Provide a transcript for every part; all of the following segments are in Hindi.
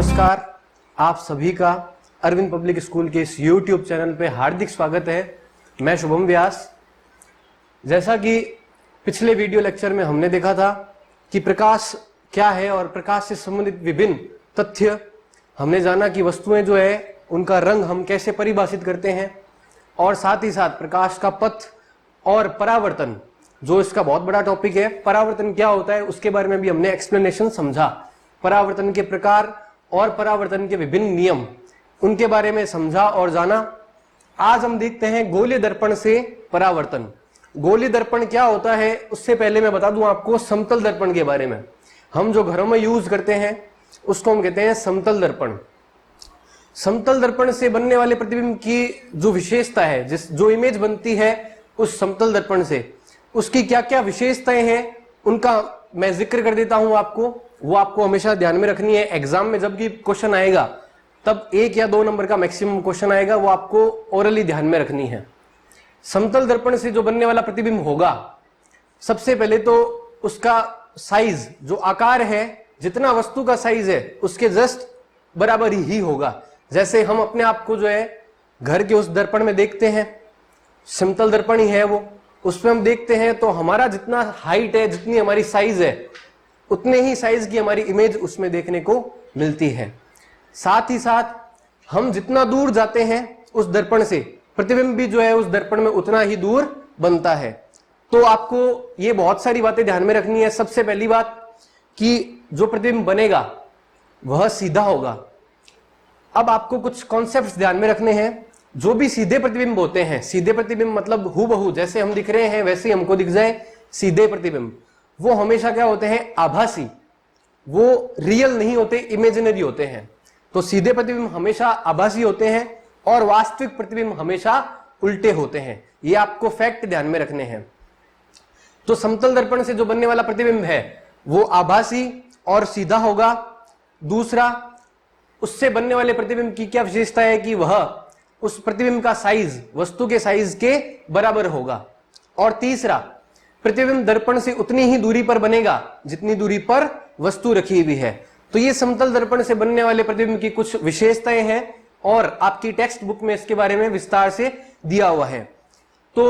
नमस्कार, आप सभी का अरविंद पब्लिक स्कूल के इस YouTube चैनल पे हार्दिक स्वागत है। मैं शुभम व्यास। जैसा कि पिछले वीडियो लेक्चर में हमने देखा था कि प्रकाश क्या है और प्रकाश से संबंधित विभिन्न तथ्य हमने जाना कि वस्तुएं जो है उनका रंग हम कैसे परिभाषित करते हैं, और साथ ही साथ प्रकाश का पथ और परावर्तन, जो इसका बहुत बड़ा टॉपिक है, परावर्तन क्या होता है उसके बारे में भी हमने एक्सप्लेनेशन समझा। परावर्तन के प्रकार और परावर्तन के विभिन्न नियम, उनके बारे में समझा और जाना। आज हम देखते हैं गोलीय दर्पण से परावर्तन। गोलीय दर्पण क्या होता है उससे पहले मैं बता दूं आपको समतल दर्पण के बारे में। हम जो घरों में यूज करते हैं उसको हम कहते हैं समतल दर्पण। समतल दर्पण से बनने वाले प्रतिबिंब की जो विशेषता है, जो इमेज बनती है उस समतल दर्पण से, उसकी क्या क्या विशेषताएं हैं उनका मैं जिक्र कर देता हूं आपको। वो आपको हमेशा ध्यान में रखनी है। एग्जाम में जब भी क्वेश्चन आएगा तब 1 या 2 नंबर का मैक्सिमम क्वेश्चन आएगा, वो आपको ओरली ध्यान में रखनी है। समतल दर्पण से जो बनने वाला प्रतिबिंब होगा, सबसे पहले तो उसका साइज, जो आकार है, जितना वस्तु का साइज है उसके जस्ट बराबर ही होगा। जैसे हम अपने आप को जो है घर के उस दर्पण में देखते हैं, समतल दर्पण ही है वो, उसमें हम देखते हैं तो हमारा जितना हाइट है, जितनी हमारी साइज है, उतने ही साइज की हमारी इमेज उसमें देखने को मिलती है। साथ ही साथ हम जितना दूर जाते हैं उस दर्पण से, प्रतिबिंब भी जो है उस दर्पण में उतना ही दूर बनता है। तो आपको ये बहुत सारी बातें ध्यान में रखनी है। सबसे पहली बात कि जो प्रतिबिंब बनेगा वह सीधा होगा। अब आपको कुछ कॉन्सेप्ट्स ध्यान में रखने हैं। जो भी सीधे प्रतिबिंब होते हैं, सीधे प्रतिबिंब मतलब हूबहू जैसे हम दिख रहे हैं वैसे ही हमको दिख जाए, सीधे प्रतिबिंब, वो हमेशा क्या होते हैं? आभासी। वो रियल नहीं होते, इमेजिनरी होते हैं। तो सीधे प्रतिबिंब हमेशा आभासी होते हैं और वास्तविक प्रतिबिंब हमेशा उल्टे होते हैं। ये आपको फैक्ट ध्यान में रखने हैं। तो समतल दर्पण से जो बनने वाला प्रतिबिंब है वो आभासी और सीधा होगा। दूसरा, उससे बनने वाले प्रतिबिंब की क्या विशेषता है कि वह उस प्रतिबिंब का साइज वस्तु के साइज के बराबर होगा। और तीसरा, प्रतिबिंब दर्पण से उतनी ही दूरी पर बनेगा जितनी दूरी पर वस्तु रखी हुई है। तो ये समतल दर्पण से बनने वाले प्रतिबिंब की कुछ विशेषताएं हैं और आपकी टेक्स्ट बुक में इसके बारे में विस्तार से दिया हुआ है। तो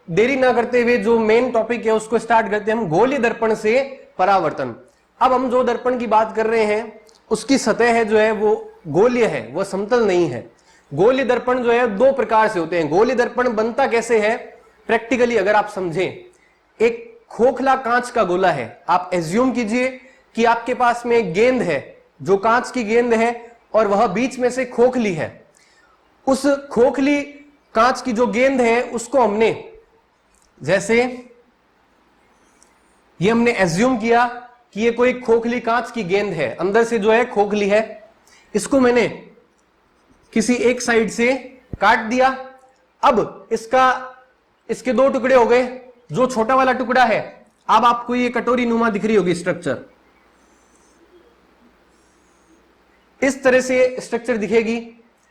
देरी ना करते हुए जो मेन टॉपिक है उसको स्टार्ट करते हैं हम, गोलीय दर्पण से परावर्तन। अब हम जो दर्पण की बात कर रहे हैं उसकी सतह है जो है वो गोलीय है, वो समतल नहीं है। गोलीय दर्पण जो है 2 प्रकार से होते हैं। गोलीय दर्पण बनता कैसे है प्रैक्टिकली अगर आप समझें, एक खोखला कांच का गोला है। आप एज्यूम कीजिए कि आपके पास में एक गेंद है जो कांच की गेंद है और वह बीच में से खोखली है। उस खोखली कांच की जो गेंद है उसको हमने, जैसे ये हमने एज्यूम किया कि ये कोई खोखली कांच की गेंद है, अंदर से जो है खोखली है। इसको मैंने किसी एक साइड से काट दिया। अब इसके 2 टुकड़े हो गए। जो छोटा वाला टुकड़ा है, अब आपको ये कटोरी नुमा दिख रही होगी स्ट्रक्चर, इस तरह से स्ट्रक्चर दिखेगी।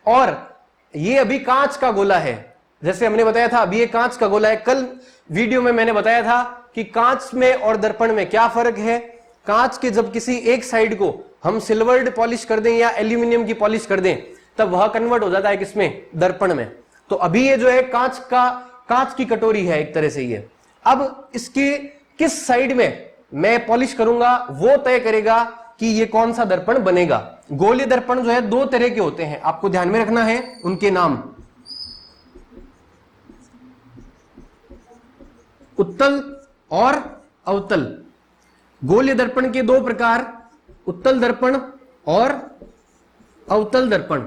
और ये अभी कांच का गोला है, जैसे हमने बताया था अभी ये कांच का गोला है। कल वीडियो में मैंने बताया था कि कांच में और दर्पण में क्या फर्क है। कांच के जब किसी एक साइड को हम सिल्वर्ड पॉलिश कर दें या एल्यूमिनियम की पॉलिश कर दें तब वह कन्वर्ट हो जाता है किसमें? दर्पण में। तो अभी ये जो है कांच की कटोरी है एक तरह से ये। अब इसकी किस साइड में मैं पॉलिश करूंगा वो तय करेगा कि ये कौन सा दर्पण बनेगा। गोलीय दर्पण जो है 2 तरह के होते हैं, आपको ध्यान में रखना है उनके नाम। उत्तल और अवतल। गोलीय दर्पण के 2 प्रकार, उत्तल दर्पण और अवतल दर्पण।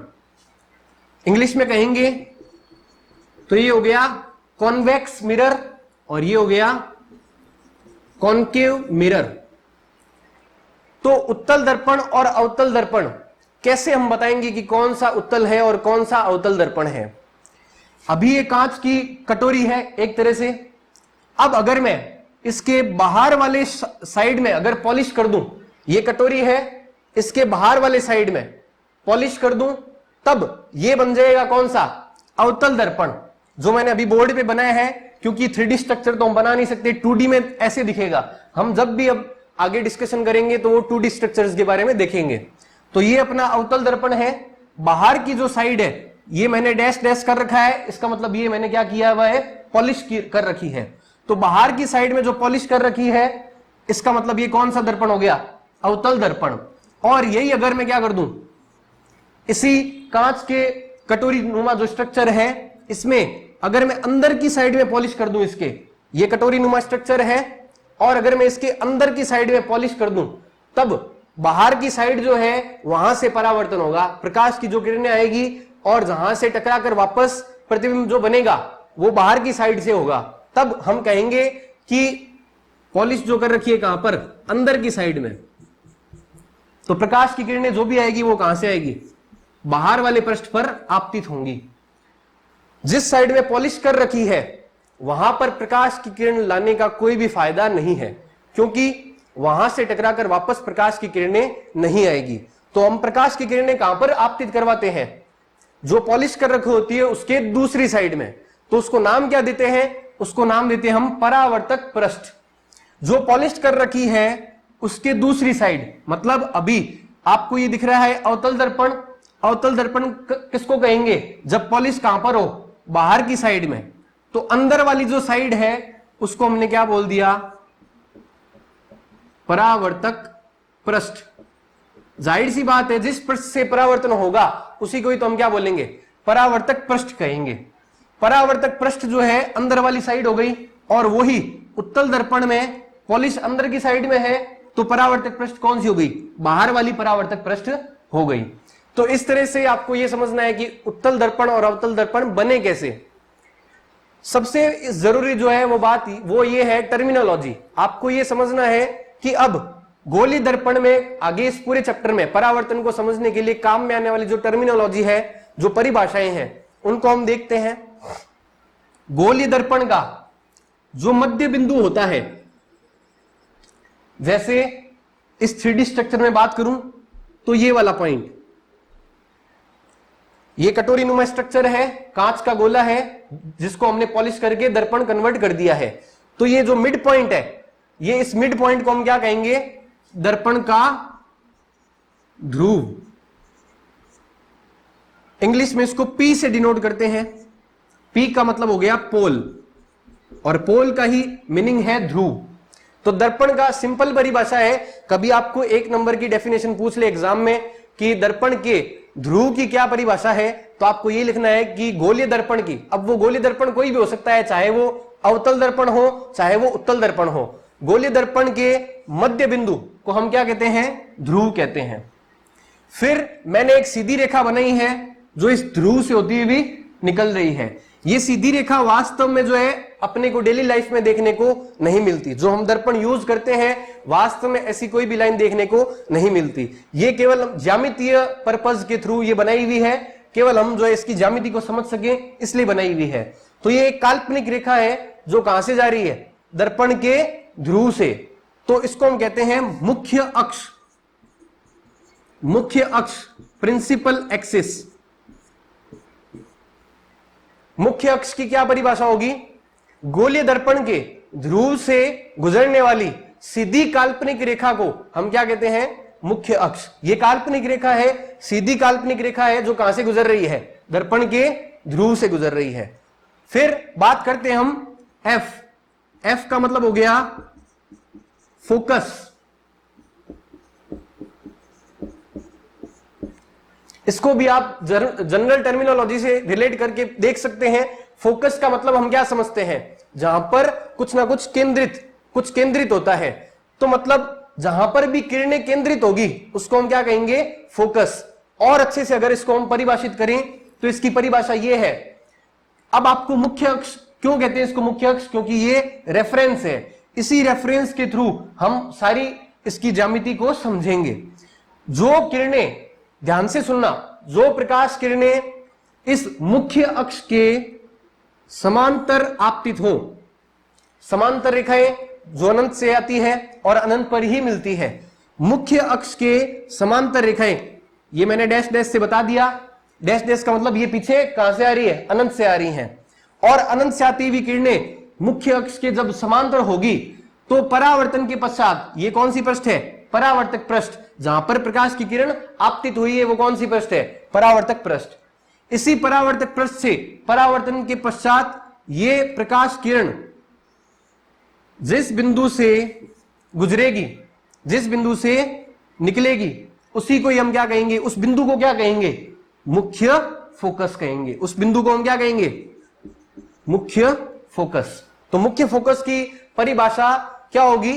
इंग्लिश में कहेंगे तो ये हो गया कॉन्वेक्स मिरर और ये हो गया कॉन्केव मिरर। तो उत्तल दर्पण और अवतल दर्पण कैसे हम बताएंगे कि कौन सा उत्तल है और कौन सा अवतल दर्पण है। अभी ये कांच की कटोरी है एक तरह से। अब अगर मैं इसके बाहर वाले साइड में अगर पॉलिश कर दूं, ये कटोरी है, इसके बाहर वाले साइड में पॉलिश कर दूं, तब ये बन जाएगा कौन सा? अवतल दर्पण, जो मैंने अभी बोर्ड पे बनाया है। क्योंकि 3D स्ट्रक्चर तो हम बना नहीं सकते, 2D में ऐसे दिखेगा। हम जब भी अब आगे डिस्कशन करेंगे तो वो 2D स्ट्रक्चर्स के बारे में देखेंगे। तो ये अपना अवतल दर्पण है। बाहर की जो साइड है ये मैंने डैश डैश कर रखा है, इसका मतलब ये मैंने क्या किया हुआ है, पॉलिश कर रखी है। तो बाहर की साइड में जो पॉलिश कर रखी है इसका मतलब ये कौन सा दर्पण हो गया, अवतल दर्पण। और यही अगर मैं क्या कर दूं, इसी कांच के कटोरी नुमा जो स्ट्रक्चर है इसमें अगर मैं अंदर की साइड में पॉलिश कर दूं, इसके ये कटोरी नुमा स्ट्रक्चर है और अगर मैं इसके अंदर की साइड में पॉलिश कर दूं, तब बाहर की साइड जो है वहां से परावर्तन होगा, प्रकाश की जो किरणें आएगी और जहां से टकराकर वापस प्रतिबिंब जो बनेगा वो बाहर की साइड से होगा। तब हम कहेंगे कि पॉलिश जो कर रखी है कहां पर, अंदर की साइड में। तो प्रकाश की किरणें जो भी आएगी वो कहां से आएगी, बाहर वाले पृष्ठ पर आपतित होंगी। जिस साइड में पॉलिश कर रखी है वहां पर प्रकाश की किरण लाने का कोई भी फायदा नहीं है, क्योंकि वहां से टकराकर वापस प्रकाश की किरणें नहीं आएगी। तो हम प्रकाश की किरणें कहां पर आपतित करवाते हैं, जो पॉलिश कर रखी होती है उसके दूसरी साइड में। तो उसको नाम क्या देते हैं, उसको नाम देते हैं हम परावर्तक पृष्ठ। जो पॉलिश कर रखी है उसके दूसरी साइड, मतलब अभी आपको ये दिख रहा है अवतल दर्पण। अवतल दर्पण किसको कहेंगे, जब पॉलिश कहां पर हो, बाहर की साइड में। तो अंदर वाली जो साइड है उसको हमने क्या बोल दिया, परावर्तक पृष्ठ। जाहिर सी बात है जिस पृष्ठ से परावर्तन होगा उसी को ही तो हम क्या बोलेंगे, परावर्तक पृष्ठ कहेंगे। परावर्तक पृष्ठ जो है अंदर वाली साइड हो गई, और वही उत्तल दर्पण में पॉलिश अंदर की साइड में है तो परावर्तक पृष्ठ कौन सी हो गई, बाहर वाली परावर्तक पृष्ठ हो गई। तो इस तरह से आपको यह समझना है कि उत्तल दर्पण और अवतल दर्पण बने कैसे। सबसे जरूरी जो है वो बात वो ये है टर्मिनोलॉजी। आपको ये समझना है कि अब गोलीय दर्पण में आगे इस पूरे चैप्टर में परावर्तन को समझने के लिए काम में आने वाली जो टर्मिनोलॉजी है, जो परिभाषाएं हैं, उनको हम देखते हैं। गोलीय दर्पण का जो मध्य बिंदु होता है, जैसे इस 3D स्ट्रक्चर में बात करूं तो ये वाला पॉइंट, ये कटोरी नुमा स्ट्रक्चर है, कांच का गोला है जिसको हमने पॉलिश करके दर्पण कन्वर्ट कर दिया है। तो ये जो मिड पॉइंट है, ये इस मिड पॉइंट को हम क्या कहेंगे, दर्पण का ध्रुव। इंग्लिश में इसको P से डिनोट करते हैं। P का मतलब हो गया पोल, और पोल का ही मीनिंग है ध्रुव। तो दर्पण का सिंपल परिभाषा है, कभी आपको 1 नंबर की डेफिनेशन पूछ ले एग्जाम में कि दर्पण के ध्रुव की क्या परिभाषा है, तो आपको ये लिखना है कि गोलीय दर्पण की। अब वो गोलीय दर्पण कोई भी हो सकता है, चाहे वो अवतल दर्पण हो चाहे वो उत्तल दर्पण हो। गोलीय दर्पण के मध्य बिंदु को हम क्या कहते हैं, ध्रुव कहते हैं। फिर मैंने एक सीधी रेखा बनाई है जो इस ध्रुव से होती हुई भी निकल रही है। ये सीधी रेखा वास्तव में जो है अपने को डेली लाइफ में देखने को नहीं मिलती। जो हम दर्पण यूज करते हैं वास्तव में ऐसी कोई भी लाइन देखने को नहीं मिलती। ये केवल ज्यामितीय पर्पज के थ्रू ये बनाई हुई है, केवल हम जो है इसकी ज्यामिति को समझ सके इसलिए बनाई हुई है। तो ये एक काल्पनिक रेखा है जो कहां से जा रही है, दर्पण के ध्रुव से। तो इसको हम कहते हैं मुख्य अक्ष। मुख्य अक्ष, प्रिंसिपल एक्सिस। मुख्य अक्ष की क्या परिभाषा होगी, गोलीय दर्पण के ध्रुव से गुजरने वाली सीधी काल्पनिक रेखा को हम क्या कहते हैं, मुख्य अक्ष। ये काल्पनिक रेखा है, सीधी काल्पनिक रेखा है जो कहां से गुजर रही है, दर्पण के ध्रुव से गुजर रही है। फिर बात करते हैं हम एफ। एफ का मतलब हो गया फोकस। इसको भी आप जनरल टर्मिनोलॉजी से रिलेट करके देख सकते हैं। फोकस का मतलब हम क्या समझते हैं, जहां पर कुछ ना कुछ केंद्रित होता है। तो मतलब जहां पर भी किरणें केंद्रित होगी उसको हम क्या कहेंगे, फोकस। और अच्छे से अगर इसको हम परिभाषित करें तो इसकी परिभाषा ये है। अब आपको मुख्य अक्ष क्यों कहते हैं, इसको मुख्य अक्ष, क्योंकि ये रेफरेंस है। इसी रेफरेंस के थ्रू हम सारी इसकी ज्यामिति को समझेंगे। जो किरणें, ध्यान से सुनना, जो प्रकाश किरणें इस मुख्य अक्ष के समांतर आपतित हो, समांतर रेखाएं जो अनंत से आती है और अनंत पर ही मिलती है, मुख्य अक्ष के समांतर रेखाएं, ये मैंने डैश डैश से बता दिया। डैश डैश का मतलब ये पीछे कहां से आ रही है, अनंत से आ रही हैं। और अनंत से आती हुई किरणें मुख्य अक्ष के जब समांतर होगी तो परावर्तन के पश्चात ये कौन सी पृष्ठ है, परावर्तक पृष्ठ। जहां पर प्रकाश की किरण आपतित हुई है वो कौन सी पृष्ठ है? परावर्तक पृष्ठ। इसी परावर्तक पृष्ठ से परावर्तन के पश्चात ये प्रकाश किरण जिस बिंदु से गुजरेगी, जिस बिंदु से निकलेगी, उसी को हम क्या कहेंगे? उस बिंदु को क्या कहेंगे? मुख्य फोकस कहेंगे। उस बिंदु को हम क्या कहेंगे? मुख्य फोकस। तो मुख्य फोकस की परिभाषा क्या होगी?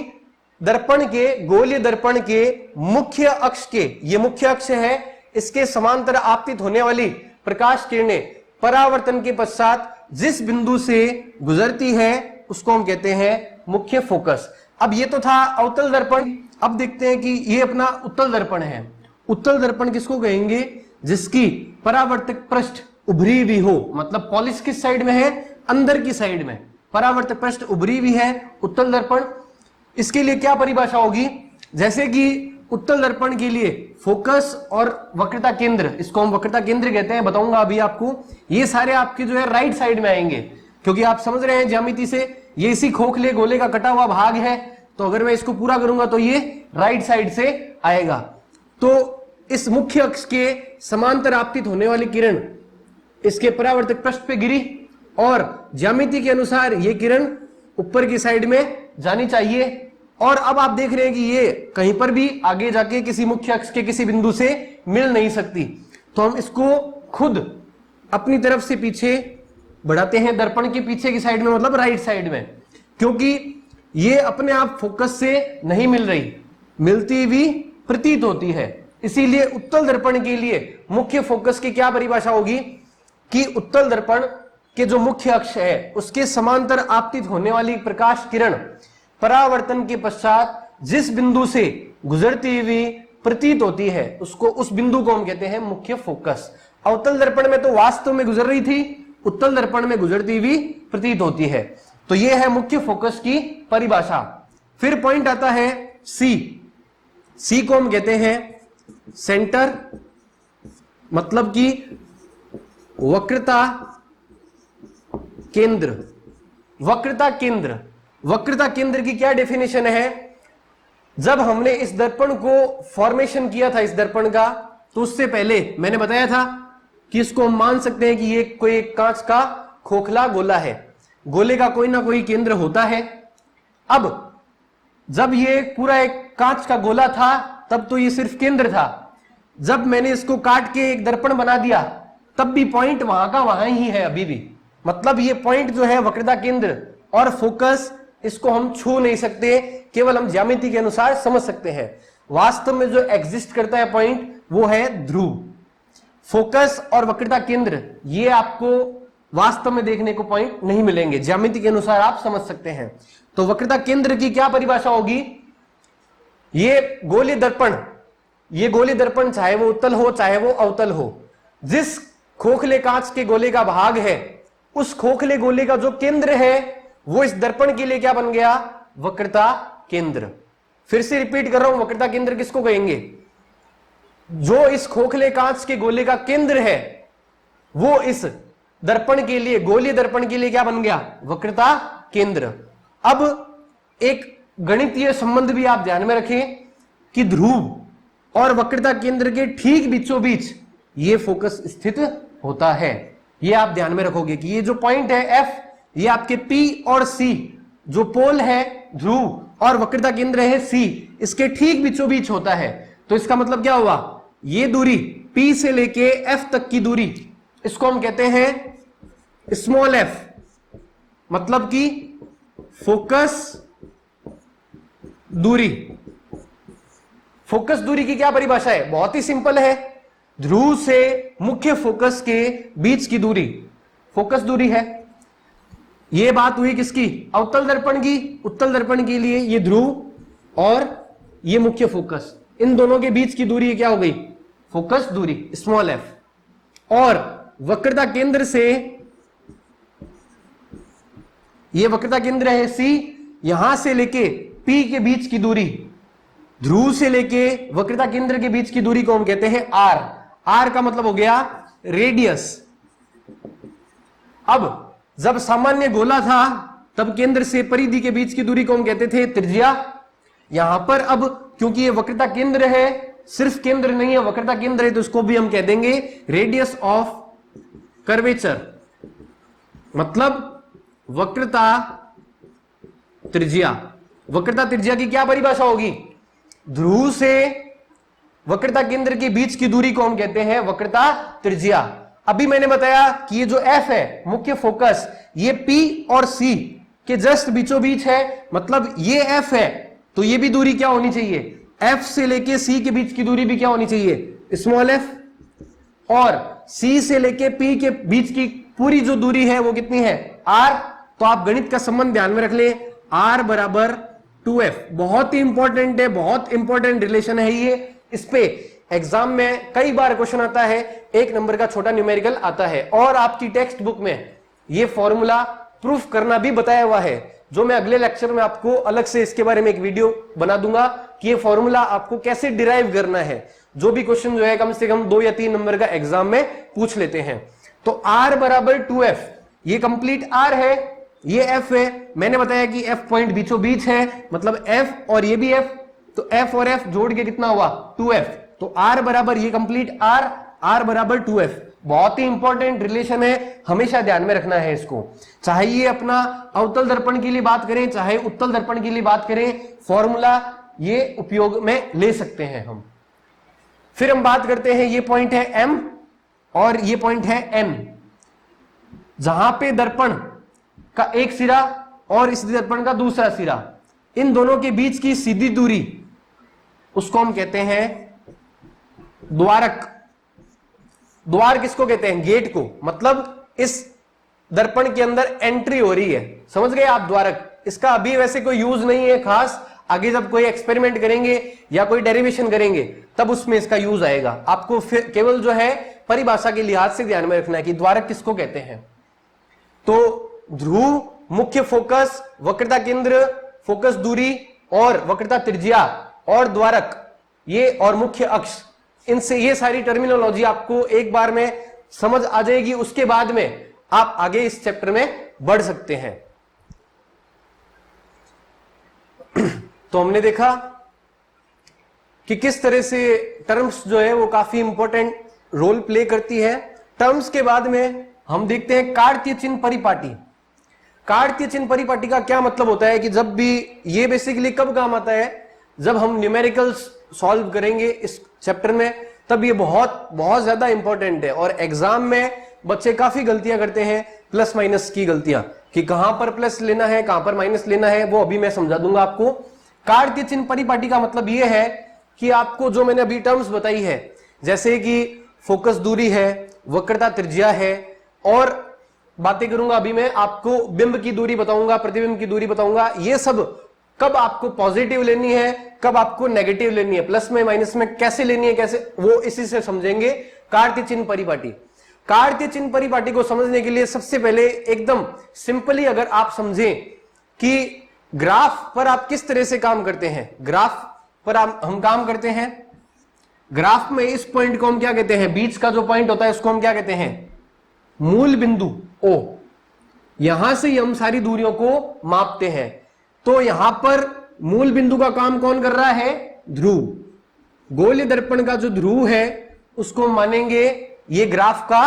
दर्पण के, गोलीय दर्पण के मुख्य अक्ष के, ये मुख्य अक्ष है, इसके समांतर आपतित होने वाली प्रकाश किरणें परावर्तन के पश्चात जिस बिंदु से गुजरती है उसको हम कहते हैं मुख्य फोकस। अब ये तो था अवतल दर्पण। अब देखते हैं कि ये अपना उत्तल दर्पण है। उत्तल दर्पण किसको कहेंगे? जिसकी परावर्तक पृष्ठ उभरी हुई हो, मतलब पॉलिश किस साइड में है? अंदर की साइड में। परावर्तक पृष्ठ उभरी हुई है, उत्तल दर्पण। इसके लिए क्या परिभाषा होगी? जैसे कि उत्तल दर्पण के लिए फोकस और वक्रता केंद्र, इसको हम वक्रता केंद्र कहते हैं, बताऊंगा अभी आपको। ये सारे आपके जो है राइट साइड में आएंगे, क्योंकि आप समझ रहे हैं ज्यामिति से ये इसी खोखले गोले का कटा हुआ भाग है, तो अगर मैं इसको पूरा करूंगा तो ये राइट साइड से आएगा। तो इस मुख्य अक्ष के समांतर आपतित होने वाली किरण इसके परावर्तक पृष्ठ पे गिरी और ज्यामिति के अनुसार ये किरण ऊपर की साइड में जानी चाहिए। और अब आप देख रहे हैं कि ये कहीं पर भी आगे जाके किसी मुख्य अक्ष के किसी बिंदु से मिल नहीं सकती, तो हम इसको खुद अपनी तरफ से पीछे बढ़ाते हैं, दर्पण के पीछे की साइड में, मतलब राइट साइड में, क्योंकि ये अपने आप फोकस से नहीं मिल रही, मिलती हुई प्रतीत होती है। इसीलिए उत्तल दर्पण के लिए मुख्य फोकस की क्या परिभाषा होगी कि उत्तल दर्पण के जो मुख्य अक्ष है उसके समांतर आपतित होने वाली प्रकाश किरण परावर्तन के पश्चात जिस बिंदु से गुजरती हुई प्रतीत होती है उसको, उस बिंदु को हम कहते हैं मुख्य फोकस। अवतल दर्पण में तो वास्तव में गुजर रही थी, उत्तल दर्पण में गुजरती हुई प्रतीत होती है। तो यह है मुख्य फोकस की परिभाषा। फिर पॉइंट आता है सी। सी को हम कहते हैं सेंटर, मतलब कि वक्रता केंद्र। वक्रता केंद्र, वक्रता केंद्र की क्या डेफिनेशन है? जब हमने इस दर्पण को फॉर्मेशन किया था, इस दर्पण का, तो उससे पहले मैंने बताया था कि इसको हम मान सकते हैं कि ये कोई कांच का खोखला गोला है, गोले का कोई ना कोई केंद्र होता है। अब जब ये पूरा एक कांच का गोला था तब तो ये सिर्फ केंद्र था। जब मैंने इसको काट के एक दर्पण बना दिया तब भी पॉइंट वहां का वहां ही है अभी भी। मतलब ये पॉइंट जो है वक्रता केंद्र और फोकस, इसको हम छू नहीं सकते, केवल हम ज्यामिति के अनुसार समझ सकते हैं। वास्तव में जो एग्जिस्ट करता है पॉइंट वो है ध्रुव। फोकस और वक्रता केंद्र ये आपको वास्तव में देखने को पॉइंट नहीं मिलेंगे, ज्यामिति के अनुसार आप समझ सकते हैं। तो वक्रता केंद्र की क्या परिभाषा होगी? ये गोलीय दर्पण, ये गोलीय दर्पण चाहे वो उत्तल हो चाहे वो अवतल हो, जिस खोखले कांच के गोले का भाग है उस खोखले गोले का जो केंद्र है वो इस दर्पण के लिए क्या बन गया? वक्रता केंद्र। फिर से रिपीट कर रहा हूं, वक्रता केंद्र किसको कहेंगे? जो इस खोखले कांच के गोले का केंद्र है वो इस दर्पण के लिए, गोलीय दर्पण के लिए क्या बन गया? वक्रता केंद्र। अब एक गणितीय संबंध भी आप ध्यान में रखें कि ध्रुव और वक्रता केंद्र के ठीक बीचों बीच ये फोकस स्थित होता है। ये आप ध्यान में रखोगे कि ये जो पॉइंट है एफ, ये आपके P और C, जो पोल है ध्रुव और वक्रता केंद्र है C, इसके ठीक बीचों बीच होता है। तो इसका मतलब क्या हुआ? ये दूरी P से लेके F तक की दूरी, इसको हम कहते हैं स्मॉल f, मतलब कि फोकस दूरी। फोकस दूरी की क्या परिभाषा है? बहुत ही सिंपल है, ध्रुव से मुख्य फोकस के बीच की दूरी फोकस दूरी है। यह बात हुई किसकी? अवतल दर्पण की। उत्तल दर्पण के लिए ये ध्रुव और ये मुख्य फोकस, इन दोनों के बीच की दूरी क्या हो गई? फोकस दूरी स्मॉल f। और वक्रता केंद्र से, ये वक्रता केंद्र है C, यहां से लेके P के बीच की दूरी, ध्रुव से लेके वक्रता केंद्र के बीच की दूरी को हम कहते हैं r। r का मतलब हो गया रेडियस। अब जब सामान्य गोला था तब केंद्र से परिधि के बीच की दूरी को हम कहते थे त्रिज्या। यहां पर अब क्योंकि ये वक्रता केंद्र है सिर्फ केंद्र नहीं है, वक्रता केंद्र है, तो इसको भी हम कह देंगे रेडियस ऑफ कर्वेचर, मतलब वक्रता त्रिज्या। वक्रता त्रिज्या की क्या परिभाषा होगी? ध्रुव से वक्रता केंद्र के बीच की दूरी को हम कहते हैं वक्रता त्रिज्या। अभी मैंने बताया कि ये जो F है मुख्य फोकस, ये P और C के जस्ट बीचों बीच है, मतलब ये F है तो ये भी दूरी क्या होनी चाहिए? F से लेके C के बीच की दूरी भी क्या होनी चाहिए? स्मॉल f, और C से लेके P के बीच की पूरी जो दूरी है वो कितनी है? R। तो आप गणित का संबंध ध्यान में रख ले, R बराबर 2F। बहुत ही इंपॉर्टेंट है, बहुत इंपॉर्टेंट रिलेशन है ये। इस पे एग्जाम में कई बार क्वेश्चन आता है, 1 नंबर का छोटा न्यूमेरिकल आता है, और आपकी टेक्स्ट बुक में ये फॉर्मूला प्रूफ करना भी बताया हुआ है, जो मैं अगले लेक्चर में आपको अलग से इसके बारे में एक वीडियो बना दूंगा कि ये फॉर्मूला आपको कैसे डिराइव करना है। जो भी क्वेश्चन जो है कम से कम 2 या 3 नंबर का एग्जाम में पूछ लेते हैं। तो R बराबर 2F, ये कंप्लीट R है, ये F है। मैंने बताया कि F पॉइंट बीचों बीच है, मतलब F और ये भी F, तो F और F जोड़ के कितना हुआ? 2F। तो R बराबर ये कंप्लीट R बराबर 2F। बहुत ही इंपॉर्टेंट रिलेशन है, हमेशा ध्यान में रखना है इसको। चाहे ये अपना अवतल दर्पण के लिए बात करें, चाहे उत्तल दर्पण के लिए बात करें, फॉर्मूला ये उपयोग में ले सकते हैं हम। फिर हम बात करते हैं, ये पॉइंट है M और ये पॉइंट है N, जहां पे दर्पण का एक सिरा और इस दर्पण का दूसरा सिरा, इन दोनों के बीच की सीधी दूरी, उसको हम कहते हैं द्वारक। द्वार किसको कहते हैं? गेट को, मतलब इस दर्पण के अंदर एंट्री हो रही है, समझ गए आप? द्वारक। इसका अभी वैसे कोई यूज नहीं है खास, आगे जब कोई एक्सपेरिमेंट करेंगे या कोई डेरिवेशन करेंगे तब उसमें इसका यूज आएगा। आपको फिर केवल जो है परिभाषा के लिहाज से ध्यान में रखना है कि द्वारक किसको कहते हैं। तो ध्रुव, मुख्य फोकस, वक्रता केंद्र, फोकस दूरी और वक्रता त्रिज्या और द्वारक, ये और मुख्य अक्ष, इनसे ये सारी टर्मिनोलॉजी आपको एक बार में समझ आ जाएगी। उसके बाद में आप आगे इस चैप्टर में बढ़ सकते हैं। तो हमने देखा कि किस तरह से टर्म्स जो है वो काफी इंपॉर्टेंट रोल प्ले करती है। टर्म्स के बाद में हम देखते हैं कार्तीय चिन्ह परिपाटी। कार्तीय चिन्ह परिपाटी का क्या मतलब होता है कि जब भी ये बेसिकली कब काम आता है? जब हम न्यूमेरिकल्स सॉल्व करेंगे इस चैप्टर में, तब ये बहुत बहुत ज्यादा इंपॉर्टेंट है। और एग्जाम में बच्चे काफी गलतियां करते हैं, प्लस माइनस की गलतियां, कि कहां पर प्लस लेना है कहां पर माइनस लेना है, वो अभी मैं समझा दूंगा आपको। कार्तीय चिन्ह परिपाटी का मतलब ये है कि आपको जो मैंने अभी टर्म्स बताई है, जैसे कि फोकस दूरी है, वक्रता त्रिज्या है, और बातें करूंगा अभी मैं आपको, बिंब की दूरी बताऊंगा, प्रतिबिंब की दूरी बताऊंगा, ये सब कब आपको पॉजिटिव लेनी है, कब आपको नेगेटिव लेनी है, प्लस में माइनस में कैसे लेनी है, कैसे, वो इसी से समझेंगे। कार्तीय चिन्ह परिपाटी, कार्तीय चिन्ह परिपाटी को समझने के लिए सबसे पहले एकदम सिंपली अगर आप समझें कि ग्राफ पर आप किस तरह से काम करते हैं। ग्राफ पर हम काम करते हैं, ग्राफ में इस पॉइंट को हम क्या कहते हैं? बीच का जो पॉइंट होता है उसको हम क्या कहते हैं? मूल बिंदु O। यहां से हम सारी दूरियों को मापते हैं। तो यहां पर मूल बिंदु का काम कौन कर रहा है? ध्रुव। गोलीय दर्पण का जो ध्रुव है उसको मानेंगे ये ग्राफ का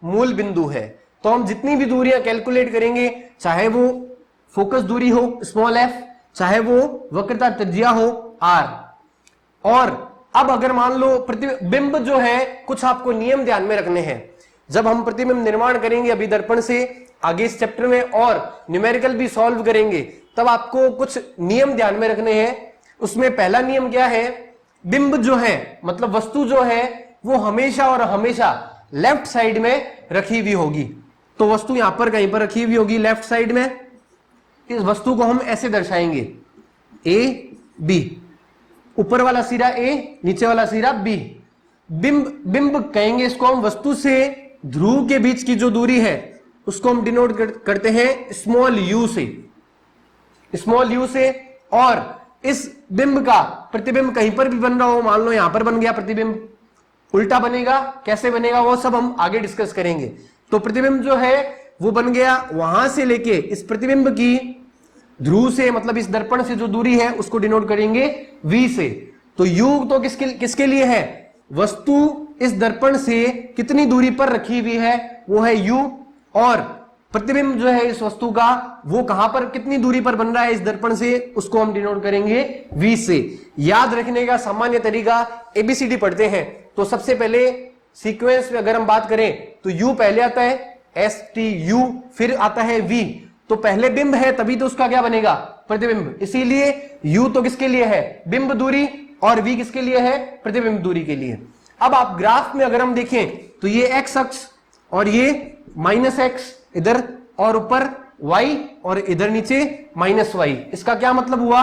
मूल बिंदु है। तो हम जितनी भी दूरियां कैलकुलेट करेंगे, चाहे वो फोकस दूरी हो स्मॉल f, चाहे वो वक्रता त्रिज्या हो r, और अब अगर मान लो प्रतिबिंब जो है, कुछ आपको नियम ध्यान में रखने हैं। जब हम प्रतिबिंब निर्माण करेंगे अभी दर्पण से आगे इस चैप्टर में, और न्यूमेरिकल भी सॉल्व करेंगे, तब आपको कुछ नियम ध्यान में रखने हैं। उसमें पहला नियम क्या है? बिंब जो है, मतलब वस्तु जो है, वो हमेशा और हमेशा लेफ्ट साइड में रखी हुई होगी। तो वस्तु यहां पर कहीं पर रखी हुई होगी लेफ्ट साइड में। इस वस्तु को हम ऐसे दर्शाएंगे, ए बी, ऊपर वाला सिरा ए, नीचे वाला सिरा बी। बिंब कहेंगे इसको हम। वस्तु से ध्रुव के बीच की जो दूरी है उसको हम डिनोट करते हैं स्मॉल यू से, स्मॉल यू से। और इस बिंब का प्रतिबिंब कहीं पर भी बन रहा हो, मान लो यहां पर बन गया प्रतिबिंब, उल्टा बनेगा, कैसे बनेगा वो सब हम आगे डिस्कस करेंगे। तो प्रतिबिंब जो है वो बन गया, वहां से लेके इस प्रतिबिंब की ध्रुव से, मतलब इस दर्पण से जो दूरी है उसको डिनोट करेंगे v से। तो u तो किसके लिए है, वस्तु इस दर्पण से कितनी दूरी पर रखी हुई है वो है u, और प्रतिबिंब जो है इस वस्तु का वो कहां पर कितनी दूरी पर बन रहा है इस दर्पण से, उसको हम डिनोट करेंगे v से। याद रखने का सामान्य तरीका, एबीसीडी पढ़ते हैं तो सबसे पहले सीक्वेंस में अगर हम बात करें तो u पहले आता है, STU, फिर आता है v, तो पहले बिंब है तभी तो उसका क्या बनेगा, प्रतिबिंब। इसीलिए u तो किसके लिए है, बिंब दूरी, और v किसके लिए है, प्रतिबिंब दूरी के लिए। अब आप ग्राफ में अगर हम देखें तो ये x अक्ष और ये -x इधर, और ऊपर y और इधर नीचे -y। इसका क्या मतलब हुआ,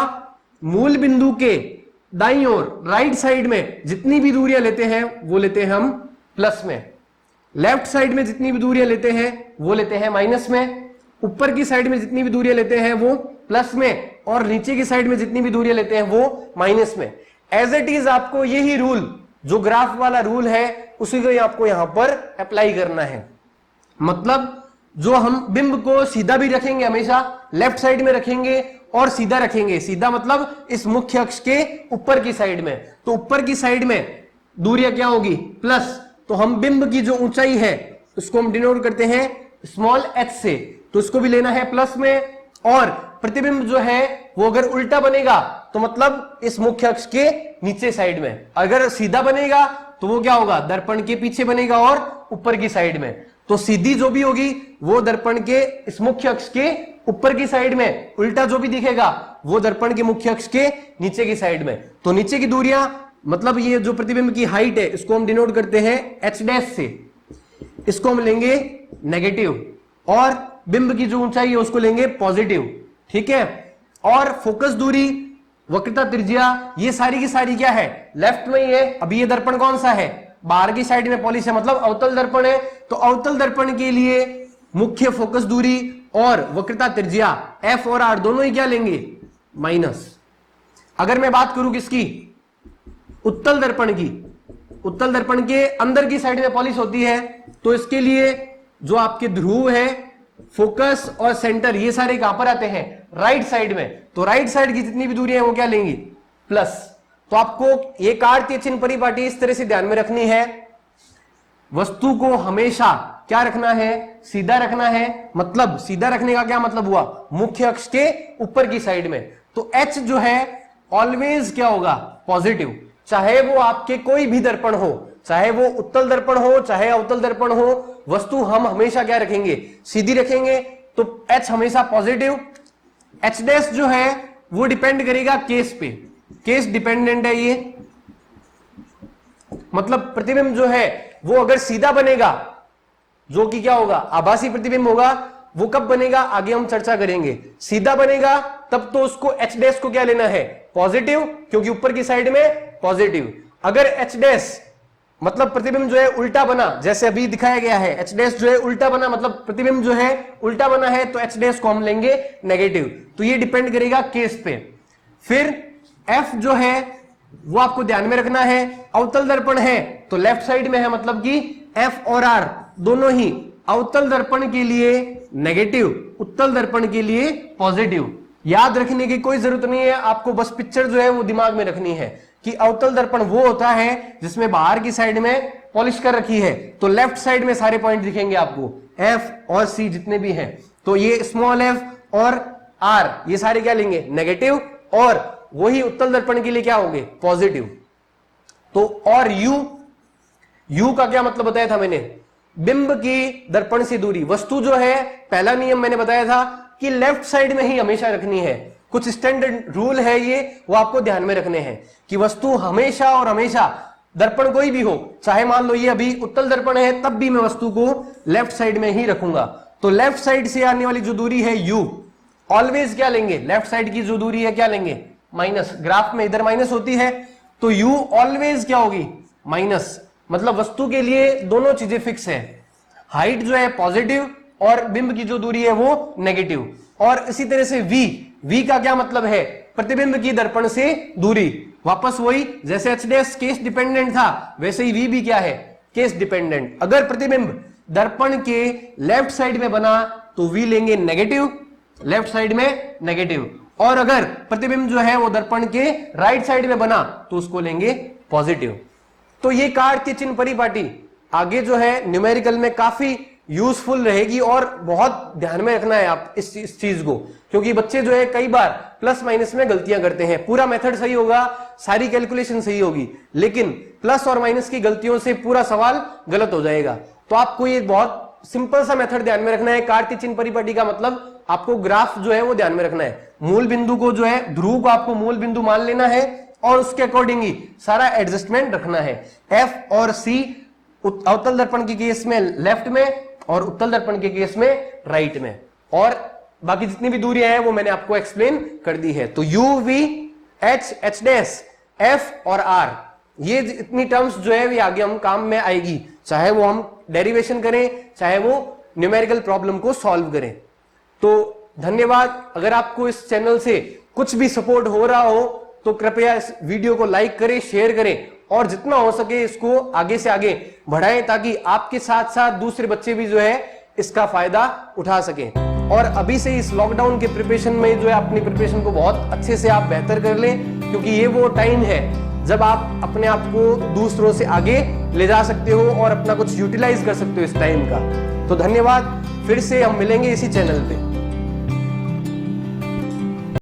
मूल बिंदु के दाईं ओर राइट साइड में जितनी भी दूरियां लेते हैं वो लेते हैं हम प्लस में, लेफ्ट साइड में जितनी भी दूरियां लेते हैं वो लेते हैं माइनस में, ऊपर की साइड में जितनी भी दूरियां लेते हैं वो प्लस में, और नीचे की साइड में जितनी भी दूरियां लेते हैं वो माइनस में। एज इट इज आपको यही रूल, जो ग्राफ वाला रूल है उसी को आपको यहां पर अप्लाई करना है। मतलब जो हम बिंब को सीधा भी रखेंगे, हमेशा लेफ्ट साइड में रखेंगे और सीधा रखेंगे। सीधा मतलब इस मुख्य अक्ष के ऊपर की साइड में, तो ऊपर की साइड में दूरियां क्या होगी, प्लस, तो हम बिंब की जो ऊंचाई है उसको हम डिनोट करते हैं स्मॉल h से, तो इसको भी लेना है प्लस में। और प्रतिबिंब जो है वो अगर उल्टा बनेगा तो मतलब इस मुख्य अक्ष के नीचे साइड में, अगर सीधा बनेगा तो वो क्या होगा, दर्पण के पीछे बनेगा और ऊपर की साइड में। तो सीधी जो भी होगी वो दर्पण के इस मुख्य अक्ष के ऊपर की साइड में, उल्टा जो भी दिखेगा वो दर्पण के मुख्य अक्ष के नीचे की साइड में। तो नीचे की दूरियां मतलब ये जो प्रतिबिंब की हाइट है इसको हम डिनोट करते हैं h डैश से, इसको हम लेंगे नेगेटिव, और बिंब की जो ऊंचाई है उसको लेंगे पॉजिटिव, ठीक है। और फोकस दूरी, वक्रता त्रिज्या, ये सारी की सारी क्या है, लेफ्ट में ही है। अभी ये दर्पण कौन सा है, बाहर की साइड में पॉलिश है, मतलब अवतल दर्पण है। तो अवतल दर्पण के लिए मुख्य फोकस दूरी और वक्रता त्रिज्या f और r दोनों ही क्या लेंगे, माइनस। अगर मैं बात करूं किसकी, उत्तल दर्पण की, उत्तल दर्पण के अंदर की साइड में पॉलिश होती है, तो इसके लिए जो आपके ध्रुव है, फोकस और सेंटर, ये सारे कहां पर आते हैं, राइट साइड में। तो राइट साइड की जितनी भी दूरी है वो क्या लेंगी, प्लस। तो आपको ये कार्तीय चिन्ह परिपाटी इस तरह से ध्यान में रखनी है, वस्तु को हमेशा क्या रखना है, सीधा रखना है। मतलब सीधा रखने का क्या मतलब हुआ, मुख्य अक्ष के ऊपर की साइड में। तो h जो है ऑलवेज क्या होगा, पॉजिटिव, चाहे वो आपके कोई भी दर्पण हो, चाहे वो उत्तल दर्पण हो चाहे अवतल दर्पण हो, वस्तु हम हमेशा क्या रखेंगे, सीधी रखेंगे। तो h हमेशा पॉजिटिव। h डैश जो है वो डिपेंड करेगा केस पे, केस डिपेंडेंट है ये, मतलब प्रतिबिंब जो है वो अगर सीधा बनेगा, जो कि क्या होगा, आभासी प्रतिबिंब होगा, वो कब बनेगा आगे हम चर्चा करेंगे। सीधा बनेगा तब तो उसको h डैश को क्या लेना है, पॉजिटिव, क्योंकि ऊपर की साइड में पॉजिटिव। अगर h डैश मतलब प्रतिबिंब जो है उल्टा बना, जैसे अभी दिखाया गया है, h डैश जो है उल्टा बना, मतलब प्रतिबिंब जो है उल्टा बना है, तो h डैश को हम लेंगे नेगेटिव। तो ये डिपेंड करेगा केस पे। फिर f जो है वो आपको ध्यान में रखना है, अवतल दर्पण है तो लेफ्ट साइड में है, मतलब कि f और r दोनों ही अवतल दर्पण के लिए नेगेटिव, उत्तल दर्पण के लिए पॉजिटिव। याद रखने की कोई जरूरत नहीं है, आपको बस पिक्चर जो है वो दिमाग में रखनी है कि अवतल दर्पण वो होता है जिसमें बाहर की साइड में पॉलिश कर रखी है, तो लेफ्ट साइड में सारे पॉइंट दिखेंगे आपको, f और c जितने भी हैं। तो ये स्मॉल f और r ये सारे क्या लेंगे, नेगेटिव, और वही उत्तल दर्पण के लिए क्या होंगे, पॉजिटिव। तो और u का क्या मतलब बताया था मैंने, बिंब की दर्पण से दूरी। वस्तु जो है, पहला नियम मैंने बताया था कि लेफ्ट साइड में ही हमेशा रखनी है। कुछ स्टैंडर्ड रूल है ये, वो आपको ध्यान में रखने हैं कि वस्तु हमेशा और हमेशा, दर्पण कोई भी हो, चाहे मान लो ये अभी उत्तल दर्पण है तब भी मैं वस्तु को लेफ्ट साइड में ही रखूंगा। तो लेफ्ट साइड से आने वाली जो दूरी है u, ऑलवेज क्या लेंगे, लेफ्ट साइड की जो दूरी है क्या लेंगे, माइनस। ग्राफ में इधर माइनस होती है तो u ऑलवेज क्या होगी, माइनस। मतलब वस्तु के लिए दोनों चीजें फिक्स है, हाइट जो है पॉजिटिव और बिंब की जो दूरी है वो नेगेटिव। और इसी तरह से v का क्या मतलब है, प्रतिबिंब की दर्पण से दूरी। वापस वही, जैसे h डैश केस डिपेंडेंट था वैसे ही v भी क्या है, केस डिपेंडेंट। अगर प्रतिबिंब दर्पण के लेफ्ट साइड में बना तो v लेंगे नेगेटिव, लेफ्ट साइड में नेगेटिव। और अगर प्रतिबिंब जो है वो दर्पण के राइट साइड में बना तो उसको लेंगे पॉजिटिव। तो ये कार्ड की चिन्ह परिपाटी आगे जो है न्यूमेरिकल में काफी यूजफुल रहेगी और बहुत ध्यान में रखना है आप इस चीज को, क्योंकि बच्चे जो है कई बार प्लस माइनस में गलतियां करते हैं। पूरा मेथड सही होगा, सारी कैलकुलेशन सही होगी, लेकिन प्लस और माइनस की गलतियों से पूरा सवाल गलत हो जाएगा। तो आपको ये बहुत सिंपल सा मेथड ध्यान में रखना है। कार्ड की चिन्ह परिपाटी का मतलब आपको ग्राफ जो है वो ध्यान में रखना है। मूल बिंदु को जो है ध्रुव को आपको मूल बिंदु मान लेना है और उसके अकॉर्डिंग ही सारा एडजस्टमेंट रखना है। एफ और सी अवतल दर्पण के केस में लेफ्ट में और उत्तल दर्पण के केस में राइट में, और बाकी जितनी भी दूरियां हैं वो मैंने आपको एक्सप्लेन कर दी है। तो you V H H dash F और आर, ये इतनी टर्म्स जो है ये आगे हम काम में आएगी, चाहे वो हम डेरिवेशन करें चाहे वो न्यूमेरिकल प्रॉब्लम को सॉल्व करें। तो धन्यवाद। अगर आपको इस चैनल से कुछ भी सपोर्ट हो रहा हो तो कृपया इस वीडियो को लाइक करें, शेयर करें और जितना हो सके इसको आगे से आगे बढ़ाएं, ताकि आपके साथ साथ दूसरे बच्चे भी जो है इसका फायदा उठा सकें। और अभी से इस लॉकडाउन के प्रिपरेशन में जो है अपनी प्रिपरेशन को बहुत अच्छे से आप बेहतर कर लें, क्योंकि ये वो टाइम है जब आप अपने आप को दूसरों से आगे ले जा सकते हो और अपना कुछ यूटिलाइज कर सकते हो इस टाइम का। तो धन्यवाद, फिर से हम मिलेंगे इसी चैनल पे।